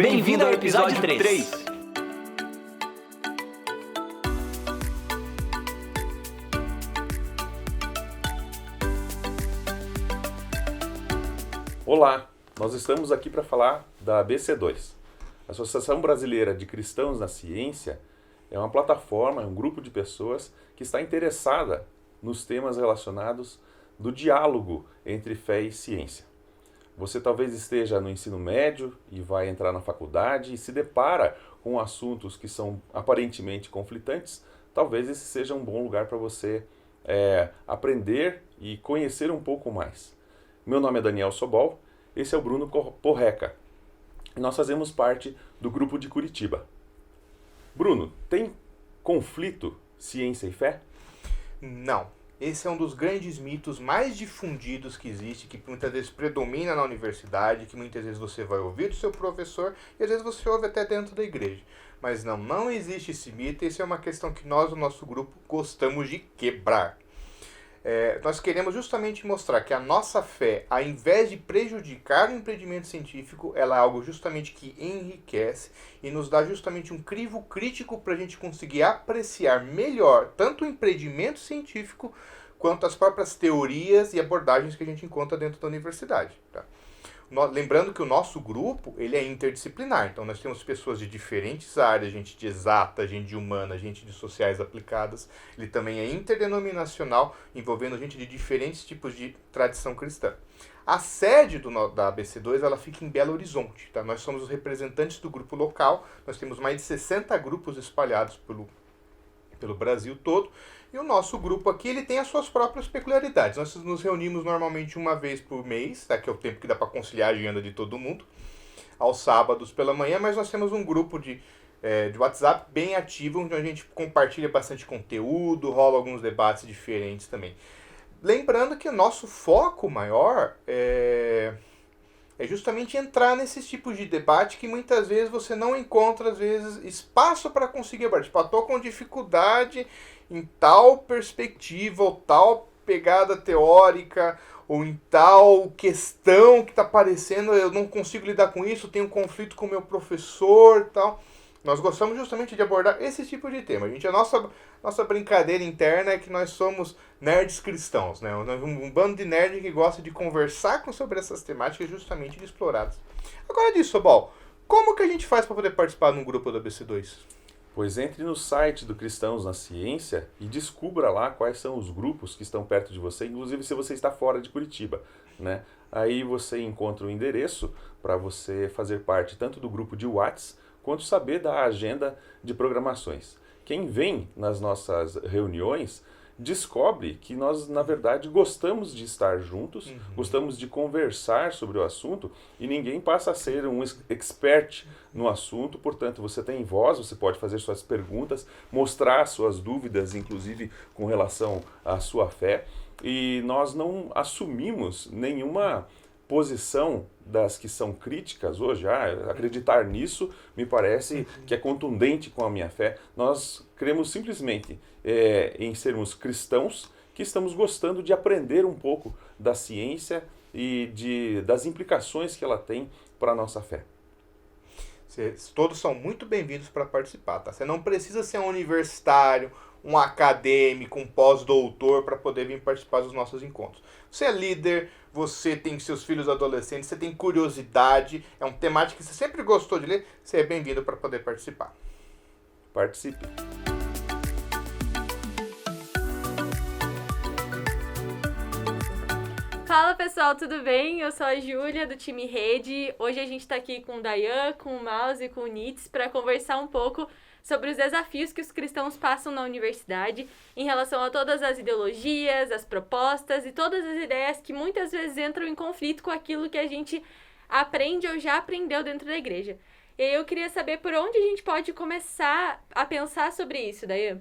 Bem-vindo ao episódio 3. Olá, nós estamos aqui para falar da ABC2. A Associação Brasileira de Cristãos na Ciência é uma plataforma, é um grupo de pessoas que está interessada nos temas relacionados do diálogo entre fé e ciência. Você talvez esteja no ensino médio e vai entrar na faculdade e se depara com assuntos que são aparentemente conflitantes. Talvez esse seja um bom lugar para você aprender e conhecer um pouco mais. Meu nome é Daniel Sobol, esse é o Bruno Porreca. Nós fazemos parte do grupo de Curitiba. Bruno, tem conflito ciência e fé? Não. Esse é um dos grandes mitos mais difundidos que existe, que muitas vezes predomina na universidade, que muitas vezes você vai ouvir do seu professor e às vezes você ouve até dentro da igreja. Mas não existe esse mito, essa é uma questão que nós, o nosso grupo, gostamos de quebrar. Nós queremos justamente mostrar que a nossa fé, ao invés de prejudicar o empreendimento científico, ela é algo justamente que enriquece e nos dá justamente um crivo crítico para a gente conseguir apreciar melhor tanto o empreendimento científico quanto as próprias teorias e abordagens que a gente encontra dentro da universidade. Tá? Lembrando que o nosso grupo ele é interdisciplinar, então nós temos pessoas de diferentes áreas, gente de exata, gente de humana, gente de sociais aplicadas. Ele também é interdenominacional, envolvendo gente de diferentes tipos de tradição cristã. A sede da ABC2 ela fica em Belo Horizonte. Tá? Nós somos os representantes do grupo local, nós temos mais de 60 grupos espalhados pelo Brasil todo. E o nosso grupo aqui ele tem as suas próprias peculiaridades. Nós nos reunimos normalmente uma vez por mês, tá? Que é o tempo que dá para conciliar a agenda de todo mundo, aos sábados pela manhã, mas nós temos um grupo de WhatsApp bem ativo, onde a gente compartilha bastante conteúdo, rola alguns debates diferentes também. Lembrando que o nosso foco maior é justamente entrar nesses tipos de debate que muitas vezes você não encontra, às vezes, espaço para conseguir abordar. Tipo, estou com dificuldade em tal perspectiva, ou tal pegada teórica, ou em tal questão que está aparecendo, eu não consigo lidar com isso, tenho um conflito com o meu professor e tal. Nós gostamos justamente de abordar esse tipo de tema. A nossa brincadeira interna é que nós somos nerds cristãos, né? Um bando de nerd que gosta de conversar sobre essas temáticas justamente de exploradas. Agora disso, Sobol, como que a gente faz para poder participar de um grupo da BC2? Pois entre no site do Cristãos na Ciência e descubra lá quais são os grupos que estão perto de você, inclusive se você está fora de Curitiba, né? Aí você encontra o endereço para você fazer parte tanto do grupo de WhatsApp quanto saber da agenda de programações. Quem vem nas nossas reuniões descobre que nós, na verdade, gostamos de estar juntos, gostamos de conversar sobre o assunto e ninguém passa a ser um expert no assunto, portanto, você tem voz, você pode fazer suas perguntas, mostrar suas dúvidas, inclusive com relação à sua fé, e nós não assumimos nenhuma posição das que são críticas hoje, acreditar nisso me parece que é contundente com a minha fé. Nós cremos simplesmente em sermos cristãos que estamos gostando de aprender um pouco da ciência e das implicações que ela tem para a nossa fé. Todos são muito bem-vindos para participar, tá? Você não precisa ser um universitário, um acadêmico, um pós-doutor para poder vir participar dos nossos encontros. Você é líder, você tem seus filhos adolescentes, você tem curiosidade, é um temática que você sempre gostou de ler, você é bem-vindo para poder participar. Participe! Fala pessoal, tudo bem? Eu sou a Júlia do time Rede. Hoje a gente está aqui com o Dayan, com o Maus e com o Nitz para conversar um pouco sobre os desafios que os cristãos passam na universidade em relação a todas as ideologias, as propostas e todas as ideias que muitas vezes entram em conflito com aquilo que a gente aprende ou já aprendeu dentro da igreja. E aí eu queria saber por onde a gente pode começar a pensar sobre isso, Dayan.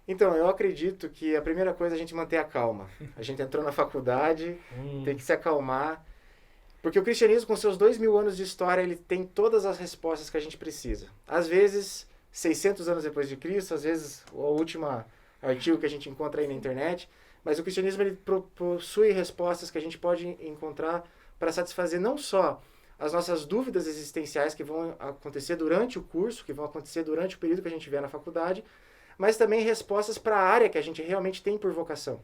Então, eu acredito que a primeira coisa é a gente manter a calma. A gente entrou na faculdade, tem que se acalmar, porque o cristianismo, com seus 2000 anos de história, ele tem todas as respostas que a gente precisa. Às vezes, 600 anos depois de Cristo, às vezes, o último artigo que a gente encontra aí na internet, mas o cristianismo ele possui respostas que a gente pode encontrar para satisfazer não só as nossas dúvidas existenciais que vão acontecer durante o curso, que vão acontecer durante o período que a gente tiver na faculdade, mas também respostas para a área que a gente realmente tem por vocação.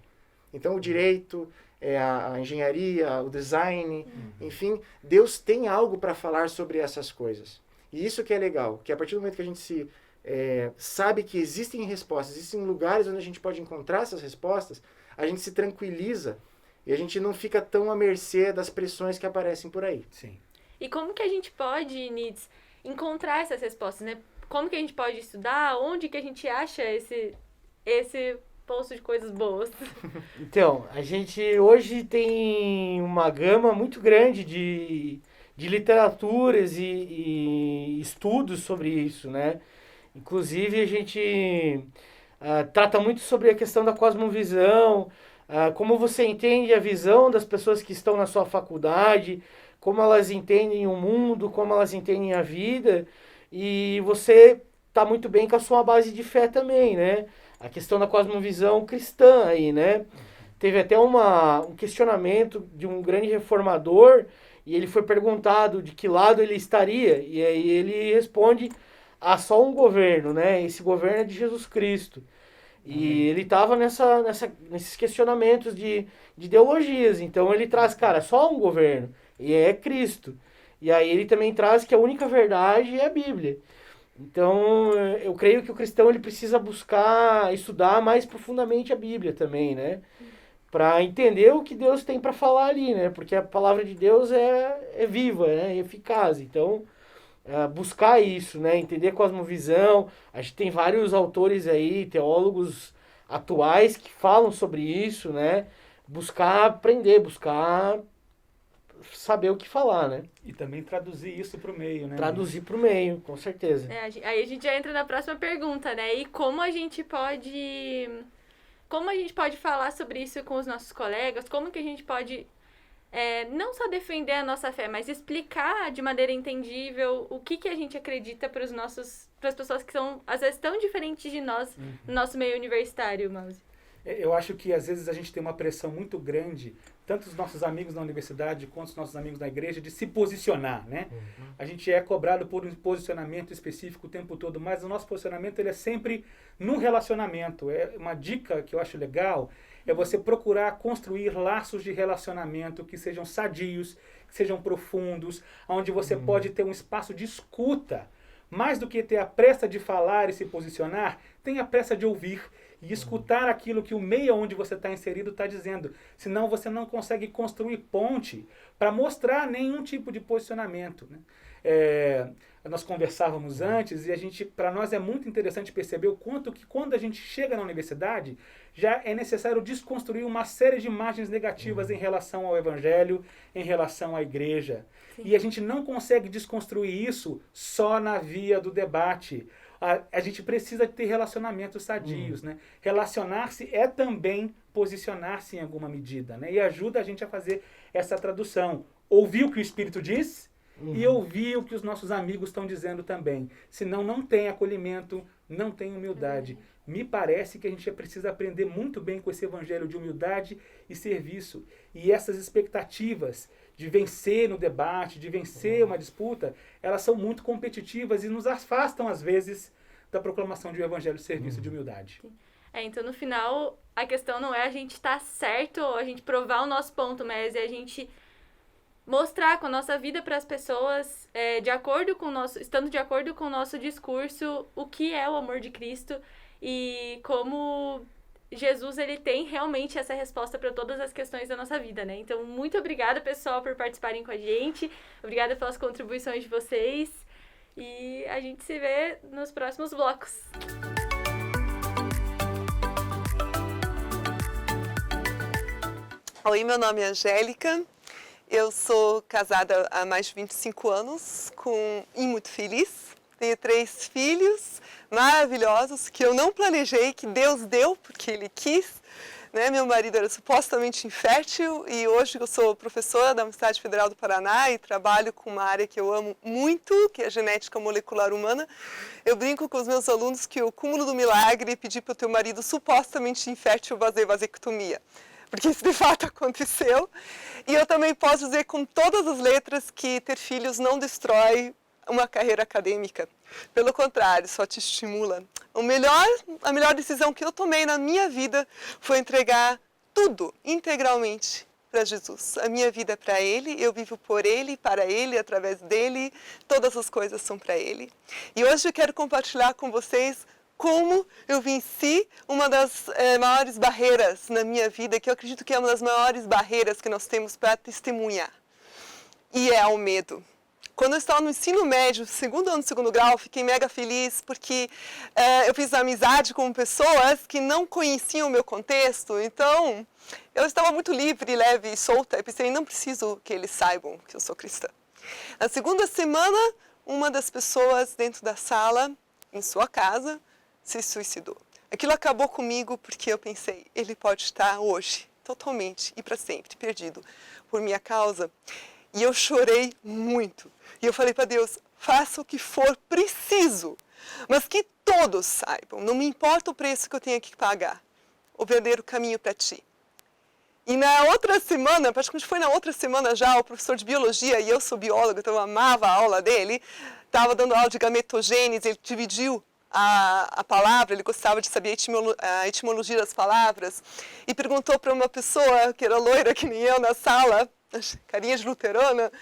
Então, o direito, a engenharia, o design, enfim, Deus tem algo para falar sobre essas coisas. E isso que é legal, que a partir do momento que a gente sabe que existem respostas, existem lugares onde a gente pode encontrar essas respostas, a gente se tranquiliza e a gente não fica tão à mercê das pressões que aparecem por aí. Sim. E como que a gente pode, Nids, encontrar essas respostas, né? Como que a gente pode estudar? Onde que a gente acha esse poço de coisas boas? Então, a gente hoje tem uma gama muito grande de literaturas e estudos sobre isso, né? Inclusive, a gente trata muito sobre a questão da cosmovisão, como você entende a visão das pessoas que estão na sua faculdade, como elas entendem o mundo, como elas entendem a vida, e você está muito bem com a sua base de fé também, né? A questão da cosmovisão cristã aí, né? Teve até um questionamento de um grande reformador, e ele foi perguntado de que lado ele estaria, e aí ele responde: há só um governo, né? Esse governo é de Jesus Cristo. E ele estava nesses questionamentos de ideologias. Então ele traz, cara, só um governo, e é Cristo. E aí ele também traz que a única verdade é a Bíblia. Então eu creio que o cristão ele precisa buscar estudar mais profundamente a Bíblia também, né? Para entender o que Deus tem para falar ali, né? Porque a palavra de Deus é viva, né? É eficaz. Então buscar isso, né? Entender a cosmovisão. A gente tem vários autores aí, teólogos atuais que falam sobre isso, né? Buscar aprender, buscar saber o que falar, né? E também traduzir isso para o meio, né? Traduzir para o meio, com certeza. Aí a gente já entra na próxima pergunta, né? E como a gente pode falar sobre isso com os nossos colegas? Como que a gente pode não só defender a nossa fé, mas explicar de maneira entendível o que a gente acredita para as pessoas que são, às vezes, tão diferentes de nós no nosso meio universitário, Mouse? Eu acho que às vezes a gente tem uma pressão muito grande, tanto os nossos amigos na universidade quanto os nossos amigos na igreja, de se posicionar, né? A gente é cobrado por um posicionamento específico o tempo todo, mas o nosso posicionamento ele é sempre num relacionamento. É uma dica que eu acho legal, é você procurar construir laços de relacionamento que sejam sadios, que sejam profundos, onde você pode ter um espaço de escuta. Mais do que ter a pressa de falar e se posicionar, tenha a pressa de ouvir e escutar aquilo que o meio onde você está inserido está dizendo. Senão você não consegue construir ponte para mostrar nenhum tipo de posicionamento, né? Nós conversávamos antes e para nós é muito interessante perceber o quanto que quando a gente chega na universidade já é necessário desconstruir uma série de imagens negativas em relação ao evangelho, em relação à igreja. Sim. E a gente não consegue desconstruir isso só na via do debate. A gente precisa ter relacionamentos sadios, né? Relacionar-se é também posicionar-se em alguma medida, né? E ajuda a gente a fazer essa tradução. Ouvir o que o Espírito diz e ouvir o que os nossos amigos estão dizendo também. Senão não tem acolhimento, não tem humildade. Me parece que a gente precisa aprender muito bem com esse evangelho de humildade e serviço. E essas expectativas de vencer no debate, de vencer uma disputa, elas são muito competitivas e nos afastam, às vezes, da proclamação de um evangelho de serviço de humildade. Então, no final, a questão não é a gente estar certo ou a gente provar o nosso ponto, mas é a gente mostrar com a nossa vida para as pessoas, estando de acordo com o nosso discurso, o que é o amor de Cristo e como Jesus ele tem realmente essa resposta para todas as questões da nossa vida, né? Então, muito obrigada, pessoal, por participarem com a gente. Obrigada pelas contribuições de vocês. E a gente se vê nos próximos blocos. Oi, meu nome é Angélica. Eu sou casada há mais de 25 anos e muito feliz. Tenho 3 filhos maravilhosos que eu não planejei, que Deus deu porque Ele quis. Né? Meu marido era supostamente infértil e hoje eu sou professora da Universidade Federal do Paraná e trabalho com uma área que eu amo muito, que é a genética molecular humana. Eu brinco com os meus alunos que o cúmulo do milagre é pedir para o teu marido supostamente infértil fazer vasectomia. porque isso de fato aconteceu. E eu também posso dizer com todas as letras que ter filhos não destrói uma carreira acadêmica. Pelo contrário, só te estimula. A melhor decisão que eu tomei na minha vida foi entregar tudo integralmente para Jesus. A minha vida é para Ele, eu vivo por Ele, para Ele, através dEle, todas as coisas são para Ele. E hoje eu quero compartilhar com vocês como eu venci uma das maiores barreiras na minha vida, que eu acredito que é uma das maiores barreiras que nós temos para testemunhar. E é o medo. Quando eu estava no ensino médio, segundo ano, segundo grau, fiquei mega feliz porque eu fiz amizade com pessoas que não conheciam o meu contexto. Então, eu estava muito livre, leve e solta. Eu pensei, não preciso que eles saibam que eu sou cristã. Na segunda semana, uma das pessoas dentro da sala, em sua casa, se suicidou. Aquilo acabou comigo porque eu pensei, ele pode estar hoje, totalmente e para sempre, perdido por minha causa. E eu chorei muito. E eu falei para Deus, faça o que for preciso, mas que todos saibam, não me importa o preço que eu tenha que pagar, o verdadeiro caminho para ti. E na outra semana, praticamente foi na outra semana já, o professor de biologia, e eu sou bióloga, então eu amava a aula dele, estava dando aula de gametogênese, ele dividiu a palavra, ele gostava de saber a etimologia das palavras, e perguntou para uma pessoa que era loira que nem eu na sala, carinha de luterana,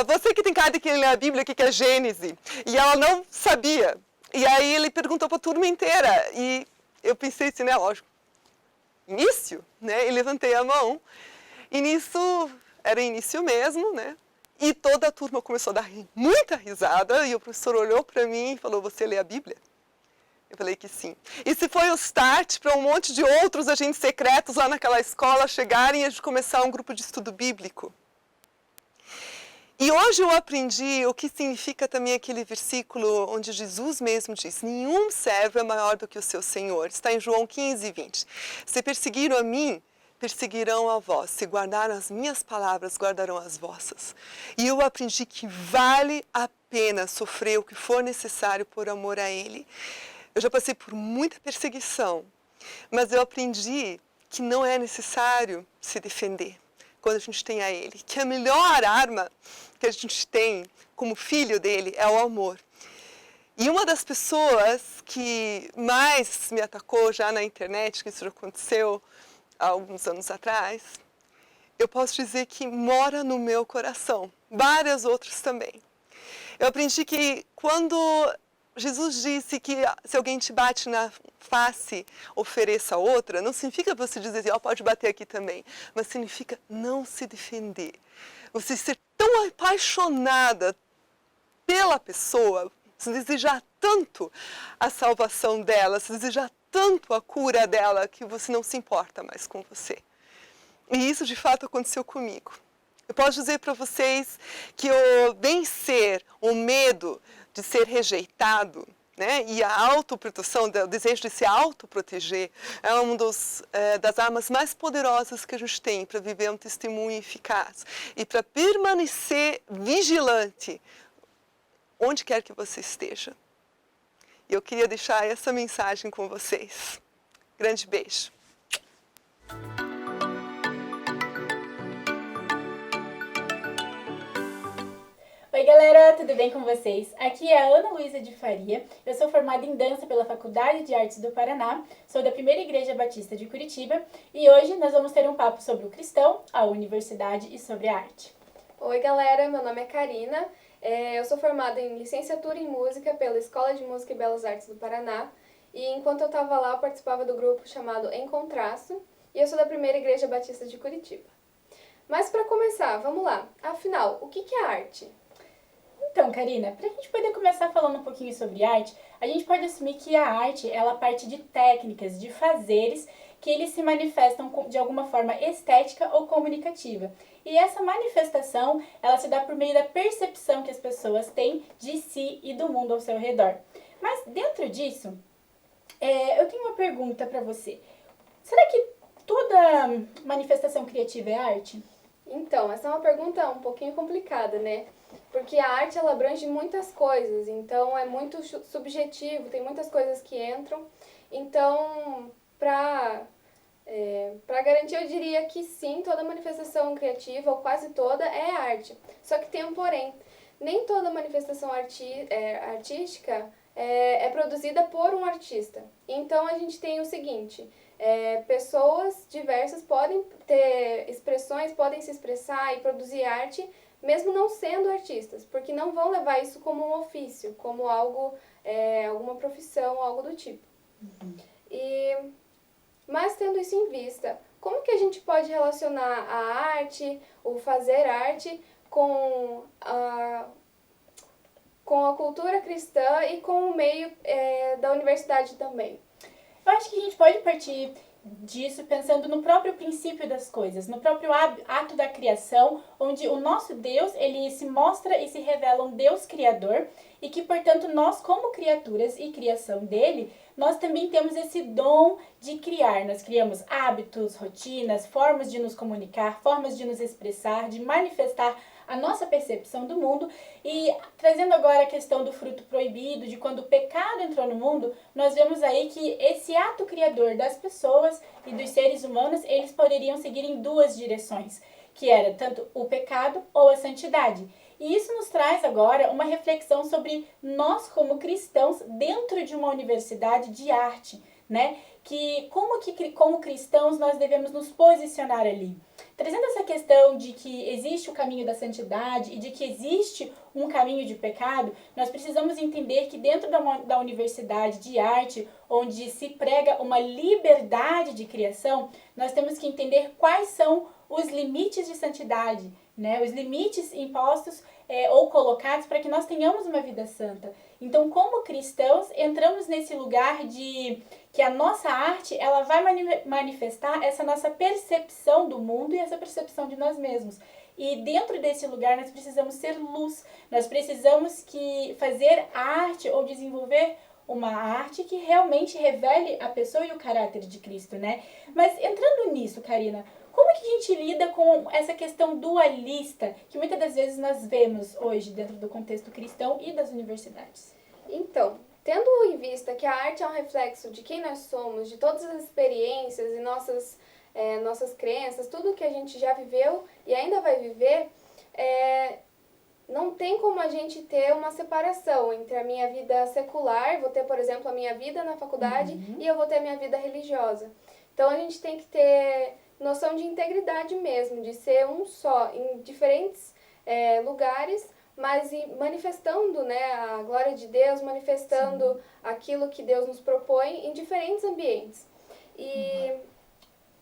você que tem cara de quem lê a Bíblia, o que é Gênese? E ela não sabia. E aí ele perguntou para a turma inteira, e eu pensei assim, né, lógico, início, né, e levantei a mão, e nisso, era início mesmo, né, e toda a turma começou a dar muita risada, e o professor olhou para mim e falou, você lê a Bíblia? Eu falei que sim. Esse foi o start para um monte de outros agentes secretos lá naquela escola chegarem e a gente começar um grupo de estudo bíblico. E hoje eu aprendi o que significa também aquele versículo onde Jesus mesmo diz, nenhum servo é maior do que o seu Senhor. Está em João 15, 20. Se perseguiram a mim, perseguirão a vós. Se guardaram as minhas palavras, guardarão as vossas. E eu aprendi que vale a pena sofrer o que for necessário por amor a Ele. Eu já passei por muita perseguição, mas eu aprendi que não é necessário se defender quando a gente tem a Ele. Que a melhor arma que a gente tem como filho dele é o amor. E uma das pessoas que mais me atacou já na internet, que isso já aconteceu há alguns anos atrás, eu posso dizer que mora no meu coração. Várias outras também. Eu aprendi que quando Jesus disse que se alguém te bate na face, ofereça outra, não significa você dizer assim, pode bater aqui também, mas significa não se defender. Você ser tão apaixonada pela pessoa, se desejar tanto a salvação dela, se desejar tanto a cura dela, que você não se importa mais com você. E isso de fato aconteceu comigo. Eu posso dizer para vocês que o vencer o medo de ser rejeitado, né, e a autoproteção, o desejo de se autoproteger, é uma das armas mais poderosas que a gente tem para viver um testemunho eficaz e para permanecer vigilante onde quer que você esteja. E eu queria deixar essa mensagem com vocês. Grande beijo. Oi galera, tudo bem com vocês? Aqui é a Ana Luísa de Faria, eu sou formada em dança pela Faculdade de Artes do Paraná, sou da Primeira Igreja Batista de Curitiba e hoje nós vamos ter um papo sobre o cristão, a universidade e sobre a arte. Oi galera, meu nome é Karina, eu sou formada em licenciatura em música pela Escola de Música e Belas Artes do Paraná e enquanto eu estava lá eu participava do grupo chamado Em Contrasto e eu sou da Primeira Igreja Batista de Curitiba. Mas para começar, vamos lá, afinal, o que é arte? Então, Karina, para a gente poder começar falando um pouquinho sobre arte, a gente pode assumir que a arte ela parte de técnicas, de fazeres, que eles se manifestam de alguma forma estética ou comunicativa. E essa manifestação, ela se dá por meio da percepção que as pessoas têm de si e do mundo ao seu redor. Mas dentro disso, eu tenho uma pergunta para você. Será que toda manifestação criativa é arte? Então, essa é uma pergunta um pouquinho complicada, né? Porque a arte, ela abrange muitas coisas, então é muito subjetivo, tem muitas coisas que entram. Então, para Para garantir, eu diria que sim, toda manifestação criativa, ou quase toda, é arte. Só que tem um porém. Nem toda manifestação artística é produzida por um artista. Então, a gente tem o seguinte, pessoas diversas podem ter expressões, podem se expressar e produzir arte, mesmo não sendo artistas, porque não vão levar isso como um ofício, como algo, alguma profissão, algo do tipo. Mas tendo isso em vista, como que a gente pode relacionar a arte, o fazer arte, com a cultura cristã e com o meio da universidade também? Eu acho que a gente pode partir disso pensando no próprio princípio das coisas, no próprio ato da criação, onde o nosso Deus, ele se mostra e se revela um Deus criador e que, portanto, nós como criaturas e criação dele, nós também temos esse dom de criar. Nós criamos hábitos, rotinas, formas de nos comunicar, formas de nos expressar, de manifestar a nossa percepção do mundo. E trazendo agora a questão do fruto proibido, de quando o pecado entrou no mundo, nós vemos aí que esse ato criador das pessoas e dos seres humanos, eles poderiam seguir em duas direções, que era tanto o pecado ou a santidade. E isso nos traz agora uma reflexão sobre nós como cristãos dentro de uma universidade de arte, né? Que como cristãos nós devemos nos posicionar ali. Trazendo essa questão de que existe o caminho da santidade e de que existe um caminho de pecado, nós precisamos entender que dentro da universidade de arte, onde se prega uma liberdade de criação, nós temos que entender quais são os limites de santidade, né? Os limites impostos ou colocados para que nós tenhamos uma vida santa. Então, como cristãos, entramos nesse lugar de que a nossa arte ela vai manifestar essa nossa percepção do mundo e essa percepção de nós mesmos. E dentro desse lugar nós precisamos ser luz, nós precisamos fazer arte ou desenvolver uma arte que realmente revele a pessoa e o caráter de Cristo, né? Mas entrando nisso, Karina, como que a gente lida com essa questão dualista que muitas das vezes nós vemos hoje dentro do contexto cristão e das universidades? Então, tendo em vista que a arte é um reflexo de quem nós somos, de todas as experiências e nossas crenças, tudo que a gente já viveu e ainda vai viver, não tem como a gente ter uma separação entre a minha vida secular, vou ter, por exemplo, a minha vida na faculdade e eu vou ter a minha vida religiosa. Então, a gente tem que ter noção de integridade mesmo, de ser um só, em diferentes lugares, mas manifestando, né, a glória de Deus, manifestando aquilo que Deus nos propõe em diferentes ambientes. E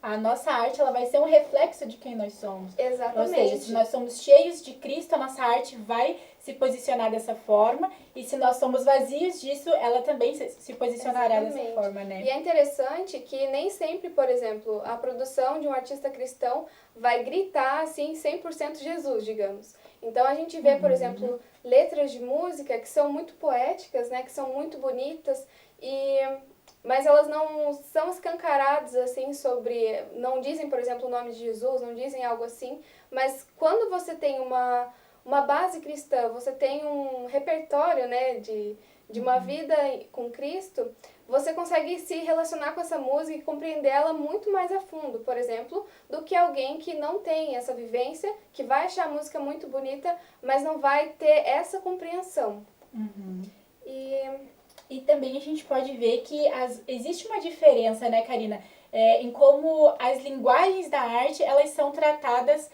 a nossa arte ela vai ser um reflexo de quem nós somos. Exatamente. Ou seja, se nós somos cheios de Cristo, a nossa arte vai se posicionar dessa forma. E se nós somos vazios disso, ela também se posicionará dessa forma, né? E é interessante que nem sempre, por exemplo, a produção de um artista cristão vai gritar, assim, 100% Jesus, digamos. Então, a gente vê, por exemplo, letras de música que são muito poéticas, né? Que são muito bonitas mas elas não são escancaradas, assim, não dizem, por exemplo, o nome de Jesus, não dizem algo assim, mas quando você tem uma base cristã, você tem um repertório, né, de uma vida com Cristo, você consegue se relacionar com essa música e compreender ela muito mais a fundo, por exemplo, do que alguém que não tem essa vivência, que vai achar a música muito bonita, mas não vai ter essa compreensão. E também a gente pode ver que existe uma diferença, né, Karina, em como as linguagens da arte elas são tratadas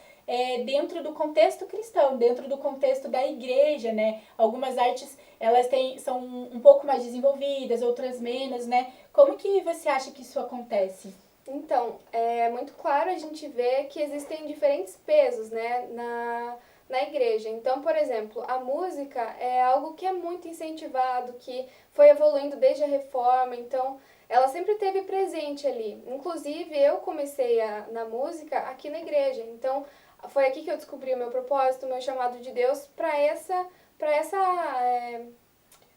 dentro do contexto cristão, dentro do contexto da igreja, né? Algumas artes elas são um pouco mais desenvolvidas, outras menos, né? Como que você acha que isso acontece? Então, é muito claro a gente ver que existem diferentes pesos, né, na igreja. Então, por exemplo, a música é algo que é muito incentivado, que foi evoluindo desde a reforma, então ela sempre esteve presente ali. Inclusive, eu comecei na música aqui na igreja, então foi aqui que eu descobri o meu propósito, o meu chamado de Deus para essa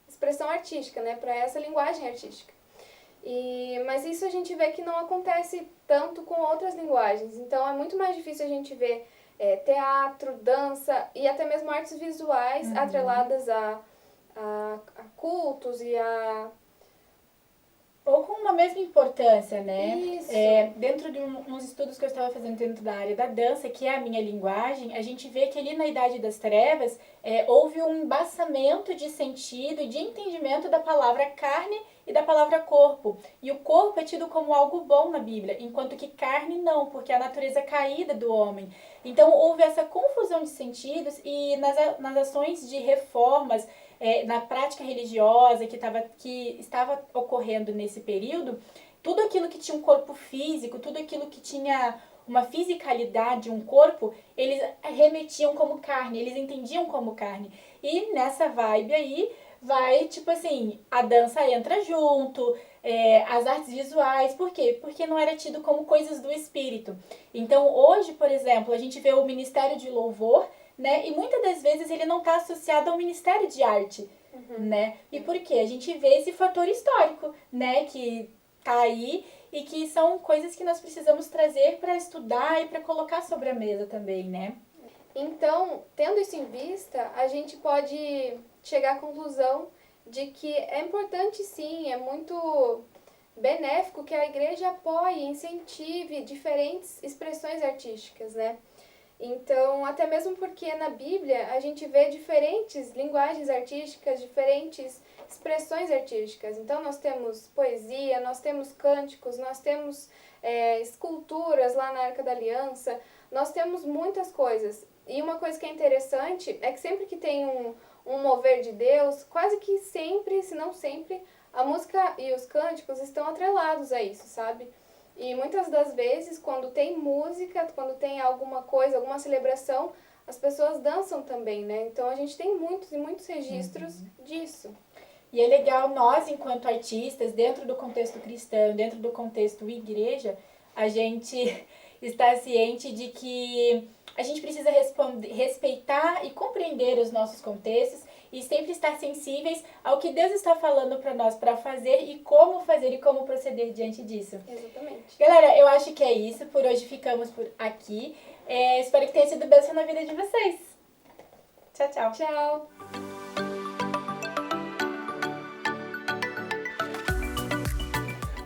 expressão artística, né, para essa linguagem artística. Mas isso a gente vê que não acontece tanto com outras linguagens, então é muito mais difícil a gente ver teatro, dança e até mesmo artes visuais atreladas a cultos e Ou com uma mesma importância, né? Isso. Dentro de uns estudos que eu estava fazendo dentro da área da dança, que é a minha linguagem, a gente vê que ali na Idade das Trevas houve um embaçamento de sentido e de entendimento da palavra carne e da palavra corpo. E o corpo é tido como algo bom na Bíblia, enquanto que carne não, porque é a natureza caída do homem. Então houve essa confusão de sentidos e nas ações de reformas, na prática religiosa que estava ocorrendo nesse período, tudo aquilo que tinha um corpo físico, tudo aquilo que tinha uma fisicalidade, um corpo, eles remetiam como carne, eles entendiam como carne. E nessa vibe aí, vai, tipo assim, a dança entra junto, as artes visuais, por quê? Porque não era tido como coisas do espírito. Então, hoje, por exemplo, a gente vê o Ministério de Louvor, né? E muitas das vezes ele não está associado ao Ministério de Arte, né? E por quê? A gente vê esse fator histórico, né? Que tá aí e que são coisas que nós precisamos trazer para estudar e para colocar sobre a mesa também, né? Então, tendo isso em vista, a gente pode chegar à conclusão de que é importante sim, é muito benéfico que a igreja apoie, incentive diferentes expressões artísticas, né? Então, até mesmo porque na Bíblia a gente vê diferentes linguagens artísticas, diferentes expressões artísticas. Então, nós temos poesia, nós temos cânticos, nós temos esculturas lá na Arca da Aliança, nós temos muitas coisas. E uma coisa que é interessante é que sempre que tem um mover de Deus, quase que sempre, se não sempre, a música e os cânticos estão atrelados a isso, sabe? E muitas das vezes, quando tem música, quando tem alguma coisa, alguma celebração, as pessoas dançam também, né? Então a gente tem muitos e muitos registros disso. E é legal nós, enquanto artistas, dentro do contexto cristão, dentro do contexto igreja, a gente está ciente de que a gente precisa respeitar e compreender os nossos contextos e sempre estar sensíveis ao que Deus está falando para nós para fazer e como proceder diante disso. Exatamente. Galera, eu acho que é isso. Por hoje ficamos por aqui. Espero que tenha sido bênção na vida de vocês. Tchau, tchau. Tchau.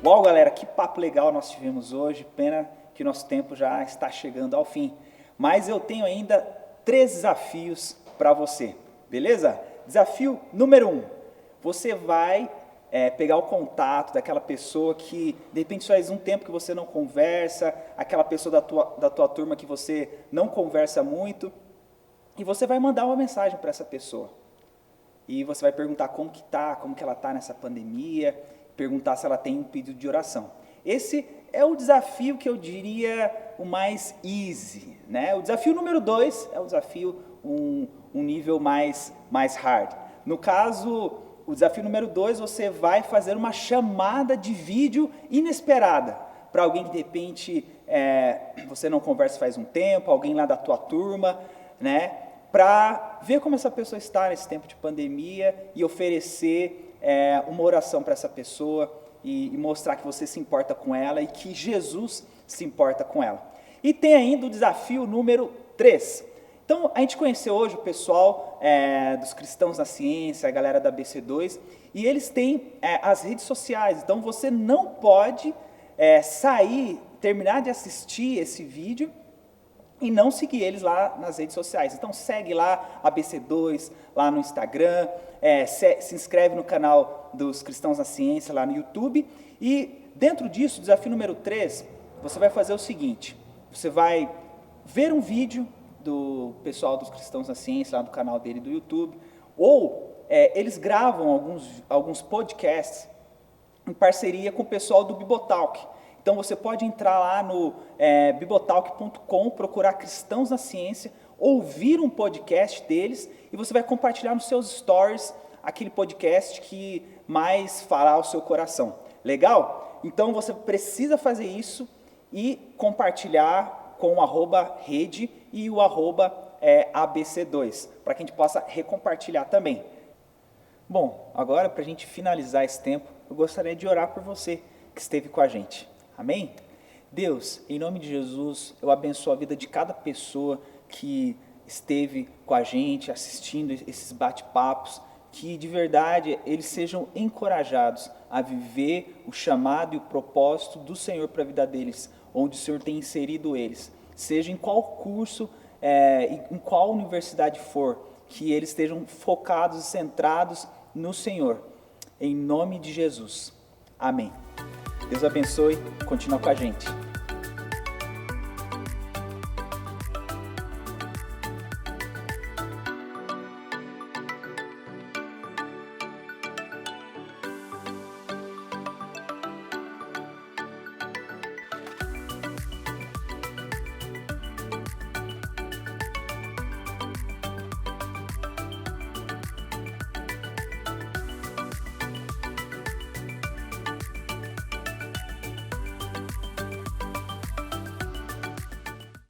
Uau, galera, que papo legal nós tivemos hoje. Pena que nosso tempo já está chegando ao fim. Mas eu tenho ainda 3 desafios para você, beleza? Desafio número 1. Você vai pegar o contato daquela pessoa que, de repente, faz um tempo que você não conversa, aquela pessoa da tua turma que você não conversa muito, e você vai mandar uma mensagem para essa pessoa. E você vai perguntar como que ela tá nessa pandemia, perguntar se ela tem um pedido de oração. Esse é o desafio que eu diria o mais easy, né? O desafio número 2 é o desafio um nível mais hard. No caso, o desafio número 2, você vai fazer uma chamada de vídeo inesperada para alguém que de repente você não conversa faz um tempo, alguém lá da tua turma, né? Para ver como essa pessoa está nesse tempo de pandemia e oferecer uma oração para essa pessoa e mostrar que você se importa com ela e que Jesus se importa com ela. E tem ainda o desafio número 3. Então, a gente conheceu hoje o pessoal dos Cristãos na Ciência, a galera da BC2, e eles têm as redes sociais. Então, você não pode terminar de assistir esse vídeo e não seguir eles lá nas redes sociais. Então, segue lá a BC2, lá no Instagram, se inscreve no canal dos Cristãos na Ciência, lá no YouTube. E, dentro disso, o desafio número 3, você vai fazer o seguinte: você vai ver um vídeo do pessoal dos Cristãos na Ciência, lá do canal dele do YouTube, ou eles gravam alguns podcasts em parceria com o pessoal do Bibotalk. Então você pode entrar lá no bibotalk.com, procurar Cristãos na Ciência, ouvir um podcast deles e você vai compartilhar nos seus stories aquele podcast que mais fará ao seu coração. Legal? Então você precisa fazer isso e compartilhar com o @rede e o @abc2, para que a gente possa recompartilhar também. Bom, agora para a gente finalizar esse tempo, eu gostaria de orar por você que esteve com a gente. Amém? Deus, em nome de Jesus, eu abençoo a vida de cada pessoa que esteve com a gente, assistindo esses bate-papos. que de verdade eles sejam encorajados a viver o chamado e o propósito do Senhor para a vida deles, onde o Senhor tem inserido eles. Seja em qual curso, em qual universidade for, que eles estejam focados e centrados no Senhor. Em nome de Jesus. Amém. Deus abençoe. Continua com a gente.